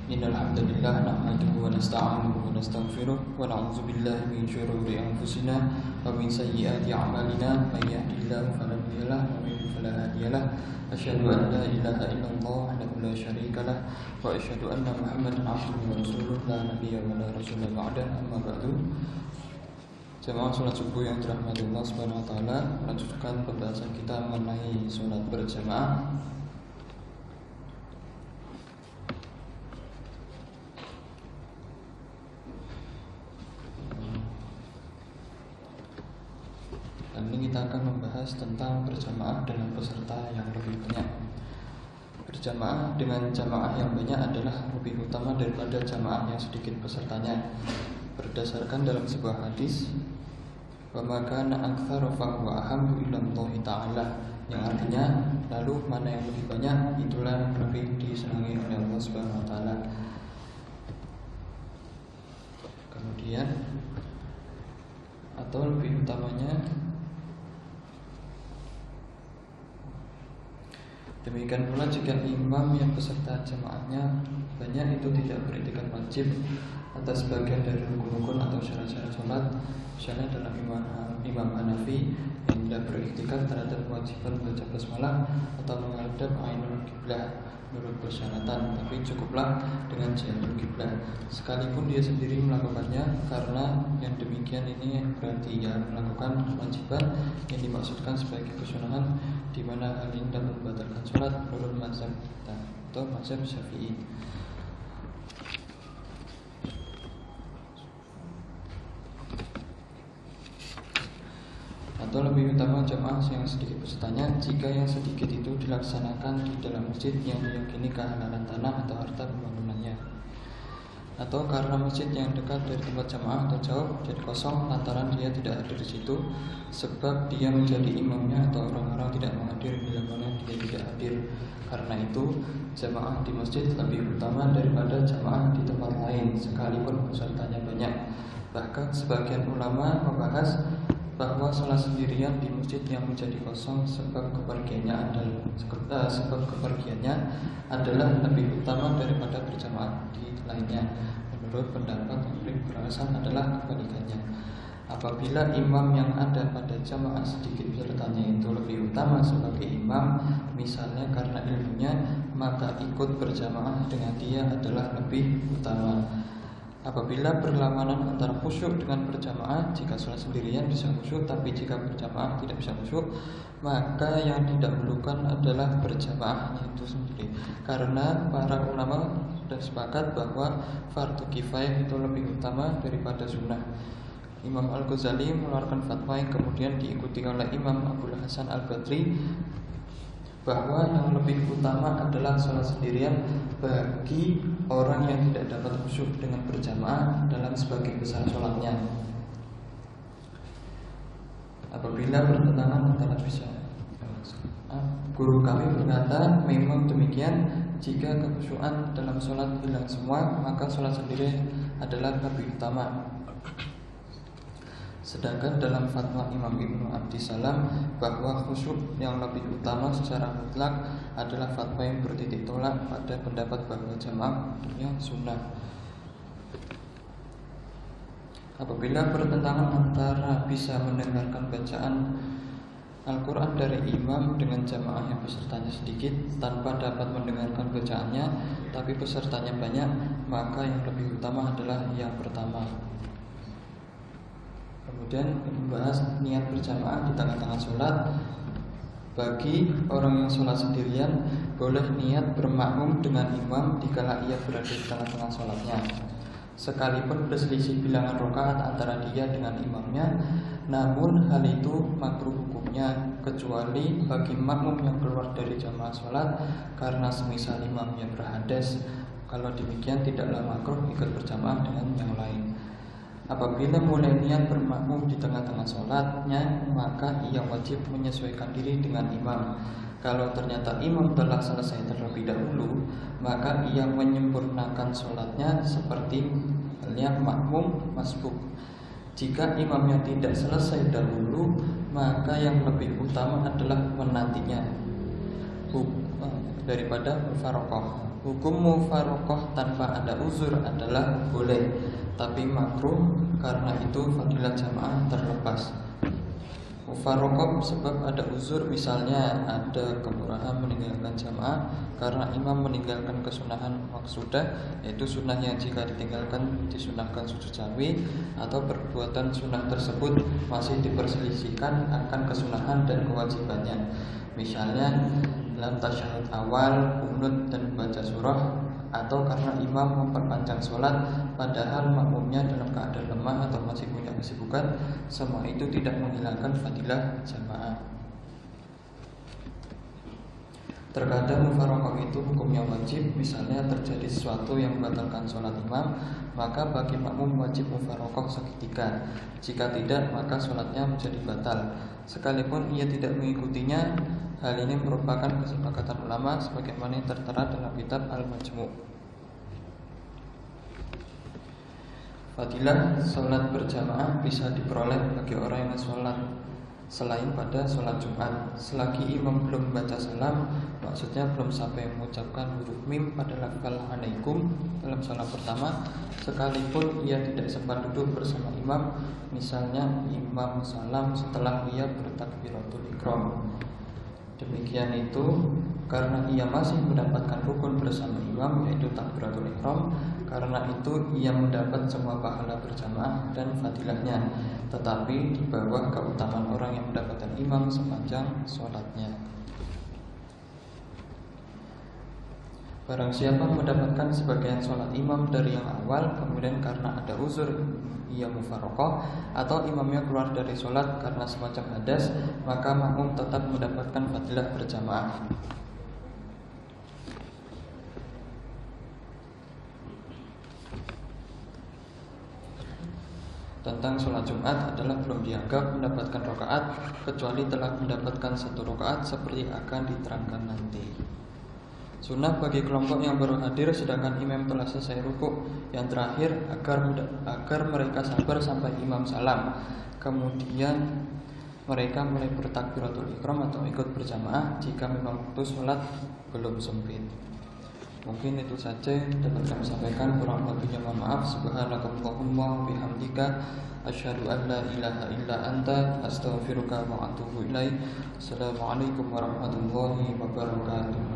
Innal hamdalillah nahmaduhu wa nasta'inuhu wa nastaghfiruh wa na'udzu billahi min shururi anfusina wa min sayyiati a'malina may yahdihillahu fala mudilla lahu wa may yudlil fala hadiya lahu. Asyhadu an la ilaha illallah wahdahu la syarika lahu wa asyhadu anna Muhammadan 'abduhu wa rasuluh la nabiyya wa la rasula ba'da. Amma ba'du. Jamaah salat subuh yang dirahmati Allah Subhanahu wa taala, melanjutkan pembahasan kita mengenai salat berjamaah. Dan ini kita akan membahas tentang berjamaah dengan peserta yang lebih banyak. Berjamaah dengan jamaah yang banyak adalah lebih utama daripada jamaah yang sedikit pesertanya. Berdasarkan dalam sebuah hadis, wa ma kana aktsaru fa huwa ahammu ila Allah taala, yang artinya lalu mana yang lebih banyak itulah yang lebih disenangi oleh Allah Subhanahu wa taala. Kemudian atau lebih utamanya, demikian pula jika imam yang peserta jamaahnya banyak itu tidak beretikat wajib atas bagian dari rukun-rukun atau syarat-syarat sholat. Misalnya dalam imam Hanafi yang tidak beriktikad terhadap kewajiban baca basmalah atau menghadap ainul qiblah menurut persyaratan, tapi cukuplah dengan jihatul qiblah sekalipun dia sendiri melakukannya, karena yang demikian ini berarti ia melakukan kewajiban yang dimaksudkan sebagai kesunahan, di mana hal ini dapat membatalkan sholat menurut mazhab kita atau mazhab Syafi'i. Atau lebih utama jamaah yang sedikit pesertanya jika yang sedikit itu dilaksanakan di dalam masjid yang diyakini kehalalan tanah atau harta pembangunannya, atau karena masjid yang dekat dari tempat jamaah atau jauh jadi kosong lantaran dia tidak hadir di situ, sebab dia menjadi imamnya atau orang-orang tidak menghadir bila mana dia tidak hadir. Karena itu jamaah di masjid lebih utama daripada jamaah di tempat lain sekalipun pesertanya banyak. Bahkan sebagian ulama membahas bahwa sholat sendirian di masjid yang menjadi kosong sebab kepergiannya adalah lebih utama daripada berjamaah di lainnya. Menurut pendapat yang lebih beralasan adalah kebalikannya. Apabila imam yang ada pada jamaah sedikit pesertanya itu lebih utama sebagai imam, misalnya karena ilmunya, maka ikut berjamaah dengan dia adalah lebih utama. Apabila berlawanan antara khusyuk dengan berjamaah, jika sholat sendirian bisa khusyuk, tapi jika berjamaah tidak bisa khusyuk, maka yang didahulukan adalah berjamaahnya itu sendiri. Karena para ulama sudah sepakat bahwa fardu kifayah itu lebih utama daripada sunnah. Imam Al-Ghazali mengeluarkan fatwa yang kemudian diikuti oleh Imam Abdul Hasan Al-Badri, bahwa yang lebih utama adalah sholat sendirian bagi orang yang tidak dapat khusyuk dengan berjamaah dalam sebagian besar sholatnya. Apabila bertentangan antara bisa, guru kami berkata memang demikian, jika kekhusyuan dalam sholat hilang semua, maka sholat sendiri adalah lebih utama. Sedangkan dalam fatwa Imam Ibnu Abdissalam bahwa khusyuk yang lebih utama secara mutlak adalah fatwa yang bertitik tolak pada pendapat bahwa jamaah yang sunnah. Apabila bertentangan antara bisa mendengarkan bacaan Al-Quran dari imam dengan jamaah yang pesertanya sedikit tanpa dapat mendengarkan bacaannya tapi pesertanya banyak, maka yang lebih utama adalah yang pertama. Kemudian membahas niat berjamaah di tengah-tengah sholat. Bagi orang yang sholat sendirian, boleh niat bermakmum dengan imam dikala ia berada di tengah-tengah sholatnya, sekalipun berselisih bilangan rakaat antara dia dengan imamnya. Namun hal itu makruh hukumnya, kecuali bagi makmum yang keluar dari jamaah sholat karena semisal imamnya berhadas. Kalau demikian tidaklah makruh ikut berjamaah dengan yang lain. Apabila mulai niat bermakmum di tengah-tengah sholatnya, maka ia wajib menyesuaikan diri dengan imam. Kalau ternyata imam telah selesai terlebih dahulu, maka ia menyempurnakan sholatnya seperti halnya makmum masbuk. Jika imamnya tidak selesai dahulu, maka yang lebih utama adalah menantinya. daripada mufarokoh. Hukum mufarokoh tanpa ada uzur adalah boleh, tapi makruh karena itu fadilah jamaah terlepas. Mufarokoh sebab ada uzur, misalnya ada kemurahan meninggalkan jamaah karena imam meninggalkan kesunahan maksudah, yaitu sunnah yang jika ditinggalkan disunahkan sujud sahwi, atau perbuatan sunnah tersebut masih diperselisihkan akan kesunahan dan kewajibannya. Misalnya dalam tasyahud awal, kunut dan baca surah, atau karena imam memperpanjang sholat padahal makmumnya dalam keadaan lemah atau masih punya kesibukan. Semua itu tidak menghilangkan fadilah jamaah. Terkadang mufarokoh itu hukumnya wajib, misalnya terjadi sesuatu yang membatalkan sholat imam, maka bagi makmum wajib mufarokoh seketika. Jika tidak, maka sholatnya menjadi batal. Sekalipun ia tidak mengikutinya, hal ini merupakan kesepakatan ulama sebagaimana yang tertera dalam kitab Al-Majmu'. Fadilah sholat berjamaah bisa diperoleh bagi orang yang sholat selain pada sholat Jumat, selagi imam belum baca salam, maksudnya belum sampai mengucapkan huruf mim pada lafal alaikum dalam sholat pertama, sekalipun ia tidak sempat duduk bersama imam, misalnya imam salam setelah ia bertakbiratul ihram. Demikian itu karena ia masih mendapatkan rukun bersama imam, yaitu takbiratul ihram. Karena itu ia mendapat semua pahala berjamaah dan fadilahnya, tetapi di bawah keutamaan orang yang mendapatkan imam sepanjang sholatnya. Barang siapa mendapatkan sebagian sholat imam dari yang awal, kemudian karena ada uzur ia mufarokoh, atau imamnya keluar dari sholat karena semacam hadas, maka makmum tetap mendapatkan fadilah berjamaah. Tentang sholat Jumat adalah belum dianggap mendapatkan rakaat kecuali telah mendapatkan satu rakaat seperti akan diterangkan nanti. Sunnah bagi kelompok yang baru hadir sedangkan imam telah selesai rukuk yang terakhir agar mereka sabar sampai imam salam. Kemudian mereka mulai bertakbiratul ihram atau ikut berjamaah jika memang waktu sholat belum sempit. Mungkin itu saja dapat kami sampaikan, kurang lebihnya mohon maaf. Subhanakallahumma bihamdika asyhadu an la ilaha illa anta astaghfiruka wa atubu ilaik. Assalamualaikum warahmatullahi wabarakatuh.